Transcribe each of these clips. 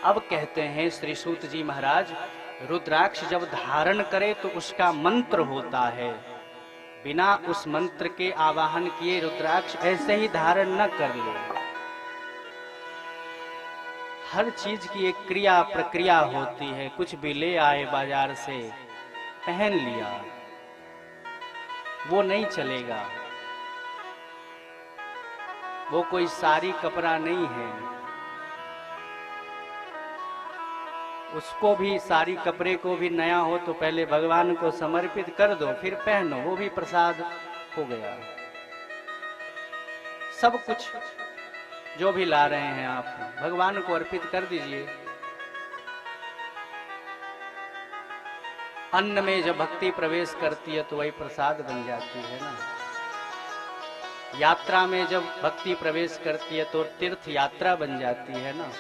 अब कहते हैं श्री सूत जी महाराज, रुद्राक्ष जब धारण करे तो उसका मंत्र होता है, बिना उस मंत्र के आवाहन किए रुद्राक्ष ऐसे ही धारण न कर ले। हर चीज की एक क्रिया प्रक्रिया होती है। कुछ भी ले आए बाजार से, पहन लिया, वो नहीं चलेगा। वो कोई साड़ी कपड़ा नहीं है, उसको भी, साड़ी कपड़े को भी नया हो तो पहले भगवान को समर्पित कर दो, फिर पहनो, वो भी प्रसाद हो गया। सब कुछ जो भी ला रहे हैं आप भगवान को अर्पित कर दीजिए। अन्न में जब भक्ति प्रवेश करती है तो वही प्रसाद बन जाती है ना। यात्रा में जब भक्ति प्रवेश करती है तो तीर्थ यात्रा बन जाती है ना।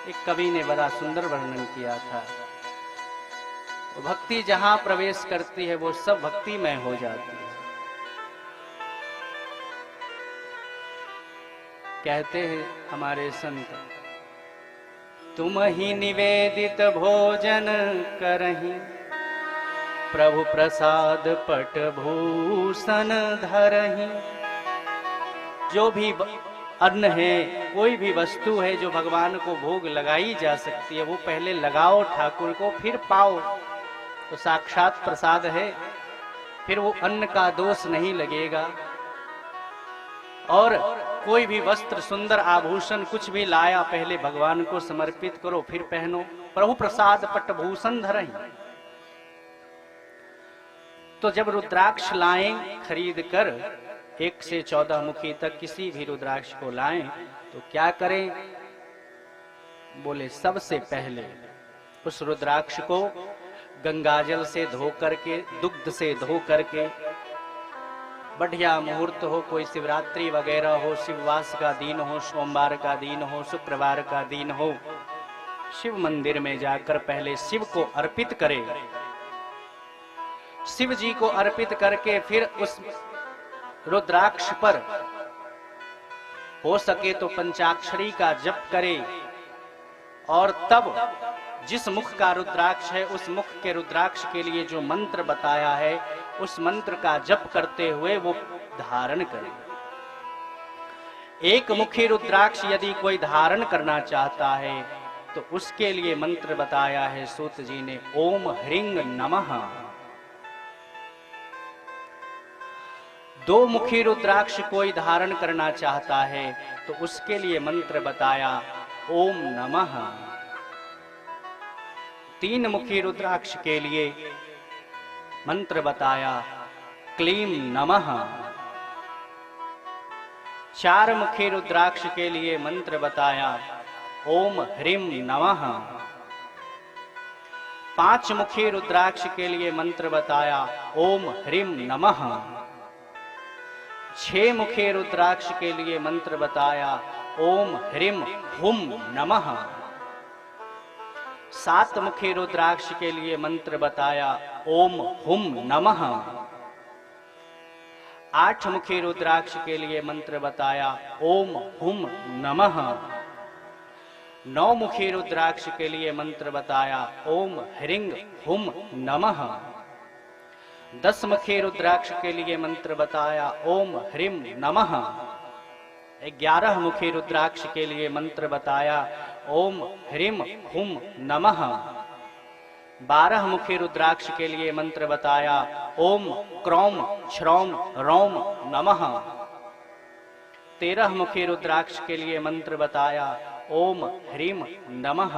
एक कवि ने बड़ा सुंदर वर्णन किया था, भक्ति जहां प्रवेश करती है वो सब भक्तिमय हो जाती है। कहते हैं हमारे संत, तुम ही निवेदित भोजन करहीं, प्रभु प्रसाद पट भूषण धरहीं। जो भी अन्न है, कोई भी वस्तु है जो भगवान को भोग लगाई जा सकती है, वो पहले लगाओ ठाकुर को, फिर पाओ तो साक्षात प्रसाद है। फिर वो अन्न का दोष नहीं लगेगा। और कोई भी वस्त्र, सुंदर आभूषण कुछ भी लाया, पहले भगवान को समर्पित करो, फिर पहनो। प्रभु प्रसाद पटभूषण धरहीं। तो जब रुद्राक्ष लाएं खरीद कर, 1 से 14 मुखी तक किसी भी रुद्राक्ष को लाएं, तो क्या करें? बोले सबसे पहले उस रुद्राक्ष को गंगाजल से धो करके, दुग्ध से धो करके, बढ़िया मुहूर्त हो, कोई शिवरात्रि वगैरह हो, शिववास का दिन हो, सोमवार का दिन हो, शुक्रवार का दिन हो, शिव मंदिर में जाकर पहले शिव को अर्पित करें। शिव जी को अर्पित करके फिर उस रुद्राक्ष पर हो सके तो पंचाक्षरी का जप करे, और तब जिस मुख का रुद्राक्ष है उस मुख के रुद्राक्ष के लिए जो मंत्र बताया है उस मंत्र का जप करते हुए वो धारण करे। एक मुखी रुद्राक्ष यदि कोई धारण करना चाहता है तो उसके लिए मंत्र बताया है सूत जी ने, ओम ह्रींग नमः। 2 मुखी रुद्राक्ष कोई धारण करना चाहता है तो उसके लिए मंत्र बताया, ओम नमः। 3 मुखी रुद्राक्ष के लिए मंत्र बताया, क्लीम नमः। 4 मुखी रुद्राक्ष के लिए मंत्र बताया, ओम ह्रीम नमः। 5 मुखी रुद्राक्ष के लिए मंत्र बताया, ओम ह्रीम नमः। 6 मुखी रुद्राक्ष के लिए मंत्र बताया, ओम ह्रीम हुम नमः। 7 मुखी रुद्राक्ष के लिए मंत्र बताया, ओम हुम नमः। 8 मुखी रुद्राक्ष के लिए मंत्र बताया, ओम हुम नमः। 9 मुखी रुद्राक्ष के लिए मंत्र बताया, ओम ह्रींग हुम नमः। 10 मुखी रुद्राक्ष के लिए मंत्र बताया, ओम ह्रीम नमः। 11 मुखी रुद्राक्ष के लिए मंत्र बताया, ओम ह्रीम हुम नमः। 12 मुखी रुद्राक्ष के लिए मंत्र बताया, ओम क्रोम श्रौम रौम नमः। 13 मुखी रुद्राक्ष के लिए मंत्र बताया, ओम ह्रीम नमः।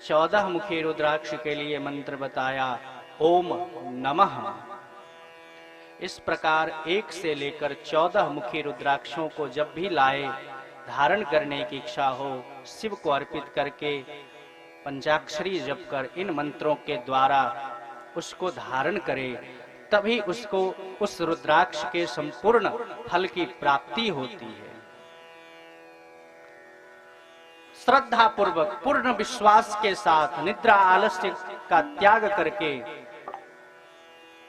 14 मुखी रुद्राक्ष के लिए मंत्र बताया, ओम नमः। इस प्रकार 1 से लेकर 14 मुखी रुद्राक्षों को जब भी लाए, धारण करने की इच्छा हो, शिव को अर्पित करके पंचाक्षरी जप कर इन मंत्रों के द्वारा उसको धारण करे, तभी उसको उस रुद्राक्ष के संपूर्ण फल की प्राप्ति होती है। श्रद्धा पूर्वक, पूर्ण विश्वास के साथ, निद्रा आलस्य का त्याग करके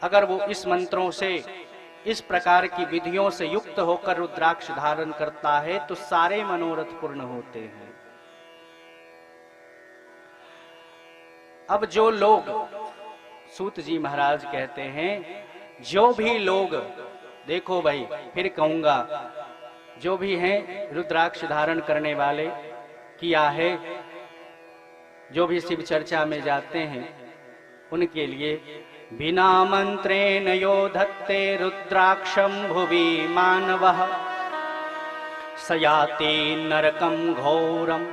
अगर वो इस मंत्रों से, इस प्रकार की विधियों से युक्त होकर रुद्राक्ष धारण करता है तो सारे मनोरथ पूर्ण होते हैं। अब जो लोग, सूत जी महाराज कहते हैं, जो भी लोग, देखो भाई फिर कहूंगा, जो भी हैं रुद्राक्ष धारण करने वाले, किया है, जो भी शिव चर्चा में जाते हैं, उनके लिए बिना मंत्रेण यो धत्ते रुद्राक्षं भुवि मानवः सयाति नरकं घोरम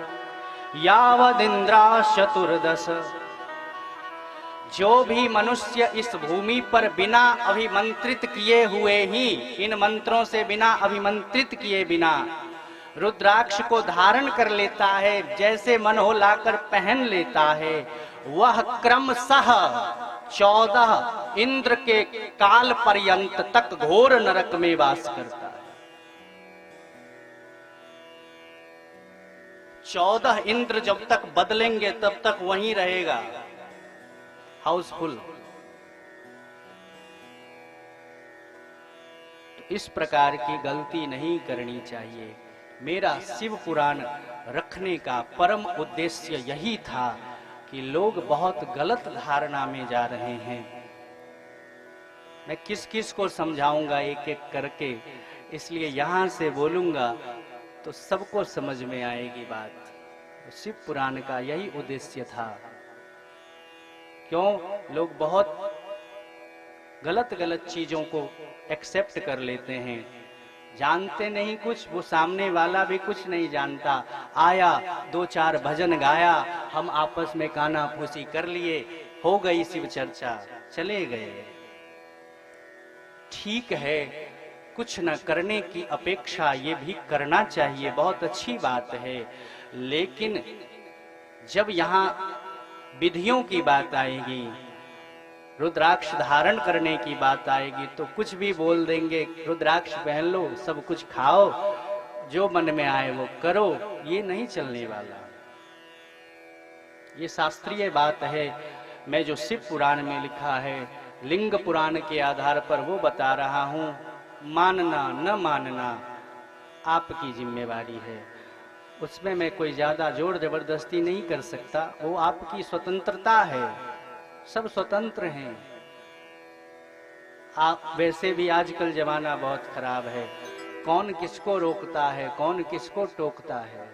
यावदिन्द्राः चतुर्दश। जो भी मनुष्य इस भूमि पर बिना अभिमंत्रित किए हुए ही, इन मंत्रों से बिना अभिमंत्रित किए बिना रुद्राक्ष को धारण कर लेता है, जैसे मन हो लाकर पहन लेता है, वह क्रमशः 14 इंद्र के काल पर्यंत तक घोर नरक में वास करता है। 14 इंद्र जब तक बदलेंगे तब तक वहीं रहेगा, हाउसफुल। तो इस प्रकार की गलती नहीं करनी चाहिए। मेरा शिव पुराण रखने का परम उद्देश्य यही था कि लोग बहुत गलत धारणा में जा रहे हैं। मैं किस किस को समझाऊंगा एक एक करके, इसलिए यहां से बोलूंगा तो सबको समझ में आएगी बात। शिव पुराण का यही उद्देश्य था। क्यों लोग बहुत गलत गलत चीजों को एक्सेप्ट कर लेते हैं, जानते नहीं कुछ, वो सामने वाला भी कुछ नहीं जानता। आया 2-4 भजन गाया, हम आपस में काना फूसी कर लिए, हो गई शिव चर्चा, चले गए। ठीक है, कुछ न करने की अपेक्षा ये भी करना चाहिए, बहुत अच्छी बात है। लेकिन जब यहाँ विधियों की बात आएगी, रुद्राक्ष धारण करने की बात आएगी, तो कुछ भी बोल देंगे, रुद्राक्ष पहन लो, सब कुछ खाओ, जो मन में आए वो करो, ये नहीं चलने वाला। ये शास्त्रीय बात है। मैं जो शिव पुराण में लिखा है, लिंग पुराण के आधार पर वो बता रहा हूं। मानना न मानना आपकी जिम्मेवारी है, उसमें मैं कोई ज्यादा जोर जबरदस्ती नहीं कर सकता, वो आपकी स्वतंत्रता है, सब स्वतंत्र हैं। आप वैसे भी आजकल जमाना बहुत खराब है, कौन किसको रोकता है, कौन किसको टोकता है,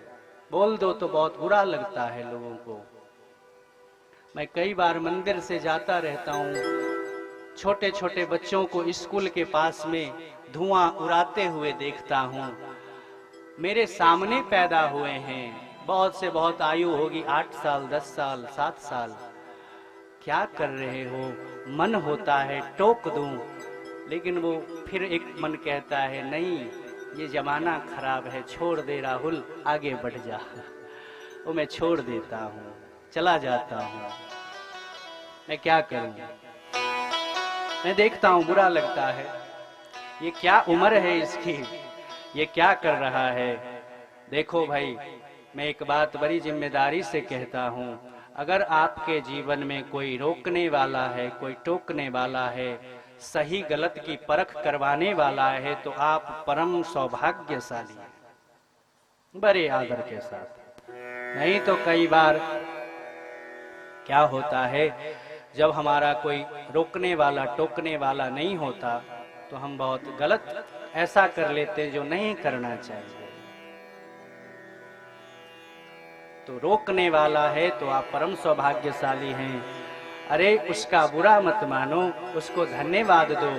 बोल दो तो बहुत बुरा लगता है लोगों को। मैं कई बार मंदिर से जाता रहता हूँ, छोटे छोटे बच्चों को स्कूल के पास में धुआं उड़ाते हुए देखता हूँ। मेरे सामने पैदा हुए हैं, बहुत से बहुत आयु होगी 8 साल, 10 साल, 7 साल। क्या कर रहे हो? मन होता है टोक दूं, लेकिन वो फिर एक मन कहता है नहीं, ये जमाना खराब है, छोड़ दे राहुल, आगे बढ़ जा। वो मैं छोड़ देता हूँ, चला जाता हूँ। मैं क्या करूँ? मैं देखता हूँ, बुरा लगता है। ये क्या उम्र है इसकी, ये क्या कर रहा है? देखो भाई, मैं एक बात बड़ी जिम्मेदारी से कहता हूँ, अगर आपके जीवन में कोई रोकने वाला है, कोई टोकने वाला है, सही गलत की परख करवाने वाला है, तो आप परम सौभाग्यशाली हैं, बड़े आदर के साथ। नहीं तो कई बार क्या होता है, जब हमारा कोई रोकने वाला टोकने वाला नहीं होता, तो हम बहुत गलत ऐसा कर लेते जो नहीं करना चाहिए। तो रोकने वाला है तो आप परम सौभाग्यशाली हैं। अरे उसका बुरा मत मानो, उसको धन्यवाद दो।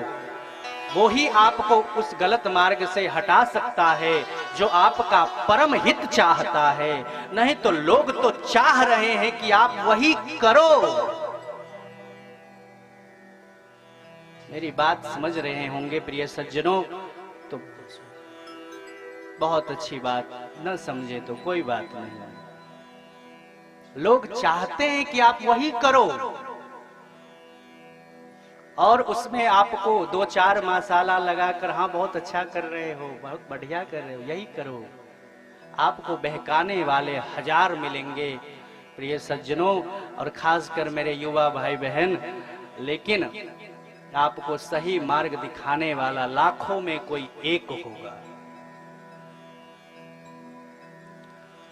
वो ही आपको उस गलत मार्ग से हटा सकता है जो आपका परम हित चाहता है। नहीं तो लोग तो चाह रहे हैं कि आप वही करो। मेरी बात समझ रहे होंगे प्रिय सज्जनों, तो बहुत अच्छी बात, न समझे तो कोई बात नहीं। लोग चाहते हैं कि आप वही करो, और उसमें आपको 2-4 मसाला लगाकर, हाँ बहुत अच्छा कर रहे हो, बहुत बढ़िया कर रहे हो, यही करो। आपको बहकाने वाले 1000 मिलेंगे प्रिय सज्जनों, और खासकर मेरे युवा भाई बहन। लेकिन आपको सही मार्ग दिखाने वाला लाखों में कोई एक होगा,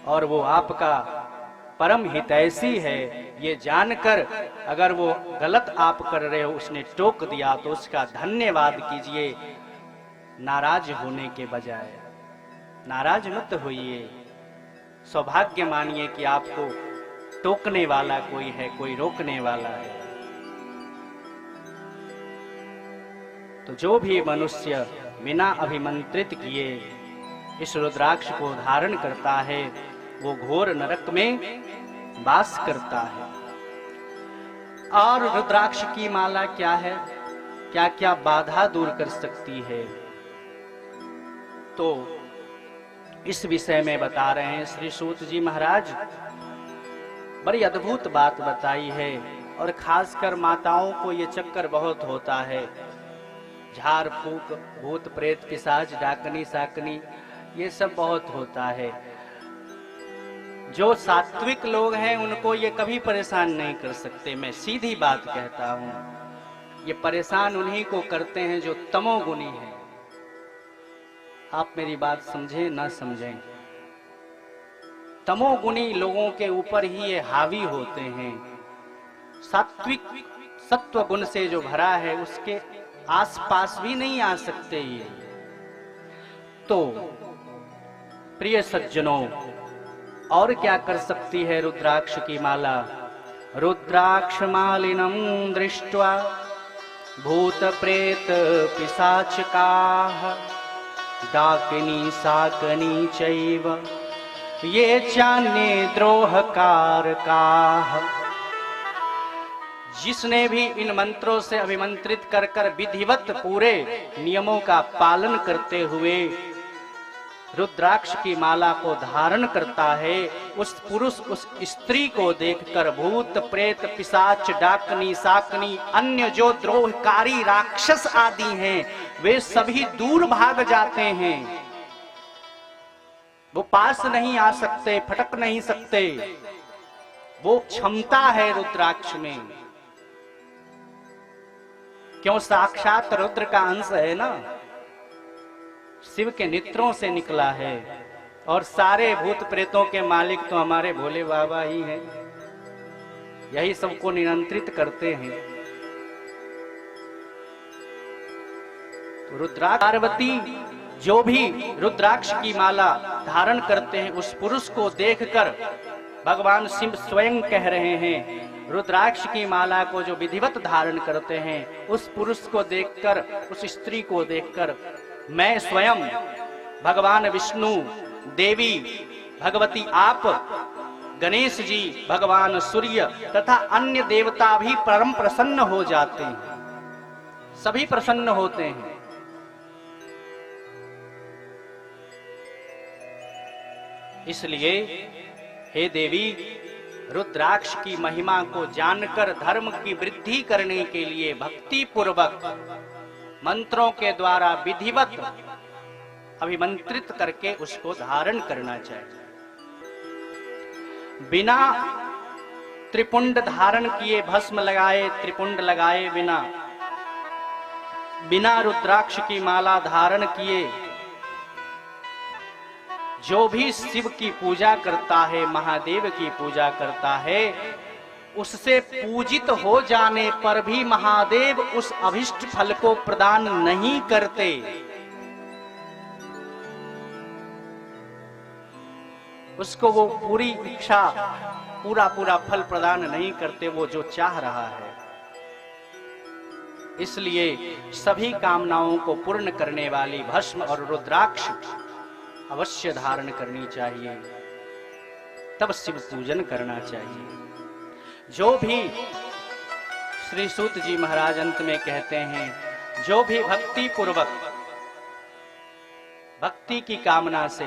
और वो आपका परम हितैषी है, ये जानकर अगर वो गलत आप कर रहे हो, उसने टोक दिया तो उसका धन्यवाद कीजिए, नाराज होने के बजाय। नाराज मत होइए, सौभाग्य मानिए कि आपको टोकने वाला कोई है, कोई रोकने वाला है। तो जो भी मनुष्य बिना अभिमंत्रित किए इस रुद्राक्ष को धारण करता है, वो घोर नरक में वास करता है। और रुद्राक्ष की माला क्या है, क्या क्या बाधा दूर कर सकती है, तो इस विषय में बता रहे हैं श्री सूत जी महाराज। बड़ी अद्भुत बात बताई है, और खासकर माताओं को ये चक्कर बहुत होता है। झाड़ फूक, भूत प्रेत, पिशाच, डाकनी साकनी, ये सब बहुत होता है। जो सात्विक लोग हैं उनको ये कभी परेशान नहीं कर सकते। मैं सीधी बात कहता हूं, ये परेशान उन्हीं को करते हैं जो तमोगुणी हैं। आप मेरी बात समझें ना समझें, तमोगुणी लोगों के ऊपर ही ये हावी होते हैं। सात्विक सत्व गुण से जो भरा है उसके आसपास भी नहीं आ सकते ये। तो प्रिय सज्जनों, और क्या कर सकती है रुद्राक्ष की माला? रुद्राक्ष मालिनम दृष्ट्वा भूत प्रेत पिशाचकाः डाकिनी साकनी चैव ये चान्ये द्रोहकारकाः। जिसने भी इन मंत्रों से अभिमंत्रित कर कर विधिवत पूरे नियमों का पालन करते हुए रुद्राक्ष की माला को धारण करता है, उस पुरुष, उस स्त्री को देखकर भूत प्रेत पिशाच डाकनी साकनी अन्य जो द्रोहकारी राक्षस आदि हैं वे सभी दूर भाग जाते हैं। वो पास नहीं आ सकते, फटक नहीं सकते। वो क्षमता है रुद्राक्ष में। क्यों? साक्षात रुद्र का अंश है ना, शिव के नेत्रों से निकला है। और सारे भूत प्रेतों के मालिक तो हमारे भोले बाबा ही हैं, यही सबको नियंत्रित करते हैं। तो रुद्राक्ष पार्वती जो भी रुद्राक्ष की माला धारण करते हैं उस पुरुष को देखकर भगवान शिव स्वयं कह रहे हैं, रुद्राक्ष की माला को जो विधिवत धारण करते हैं उस पुरुष को देखकर, उस स्त्री को देखकर मैं स्वयं भगवान विष्णु, देवी भगवती आप, गणेश जी, भगवान सूर्य तथा अन्य देवता भी परम प्रसन्न हो जाते हैं। सभी प्रसन्न होते हैं। इसलिए हे देवी, रुद्राक्ष की महिमा को जानकर धर्म की वृद्धि करने के लिए भक्ति पूर्वक मंत्रों के द्वारा विधिवत अभिमंत्रित करके उसको धारण करना चाहिए। बिना त्रिपुंड धारण किए, भस्म लगाए, त्रिपुंड लगाए बिना, बिना रुद्राक्ष की माला धारण किए जो भी शिव की पूजा करता है, महादेव की पूजा करता है, उससे पूजित हो जाने पर भी महादेव उस अभिष्ट फल को प्रदान नहीं करते। उसको वो पूरी इच्छा, पूरा फल प्रदान नहीं करते, वो जो चाह रहा है। इसलिए सभी कामनाओं को पूर्ण करने वाली भस्म और रुद्राक्ष अवश्य धारण करनी चाहिए, तब शिव पूजन करना चाहिए। जो भी श्री सूत जी महाराज अंत में कहते हैं, जो भी भक्ति पूर्वक, भक्ति की कामना से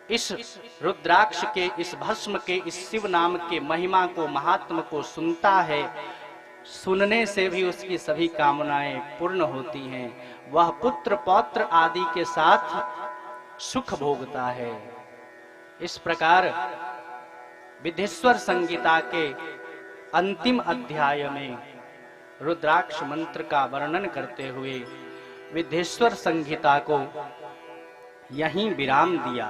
इस रुद्राक्ष के, इस भस्म के, इस शिव नाम के महिमा को, महात्म को सुनता है, सुनने से भी उसकी सभी कामनाएं पूर्ण होती हैं। वह पुत्र पौत्र आदि के साथ सुख भोगता है। इस प्रकार विधेश्वर संगीता के अंतिम अध्याय में रुद्राक्ष मंत्र का वर्णन करते हुए विधेश्वर संगीता को यहीं विराम दिया।